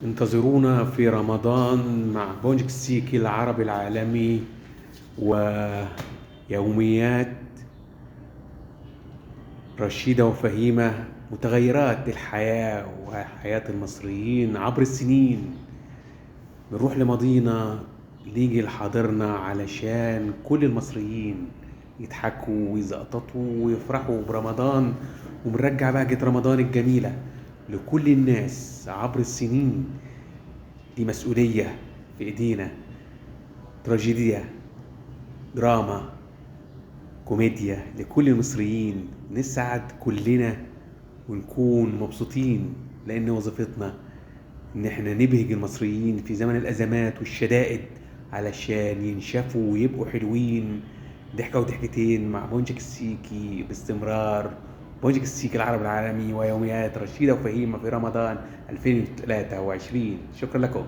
انتظرونا في رمضان مع بونجك السيكي العربي العالمي ويوميات رشيدة وفهيمة متغيرات الحياة وحياة المصريين عبر السنين. بنروح لماضينا نيجي لحاضرنا علشان كل المصريين يضحكوا ويزقططوا ويفرحوا برمضان، وبنرجع بهجة رمضان الجميلة لكل الناس عبر السنين. دي مسؤولية في ايدينا، تراجيديا، دراما، كوميديا لكل المصريين، نسعد كلنا ونكون مبسوطين، لان وظيفتنا ان احنا نبهج المصريين في زمن الازمات والشدائد علشان ينشفوا ويبقوا حلوين. ضحكة وضحكتين مع بونجك السيكي باستمرار. بونجك السيكي العربي العالمي ويوميات رشيدة وفهيمة في رمضان 2023. شكرا لكم.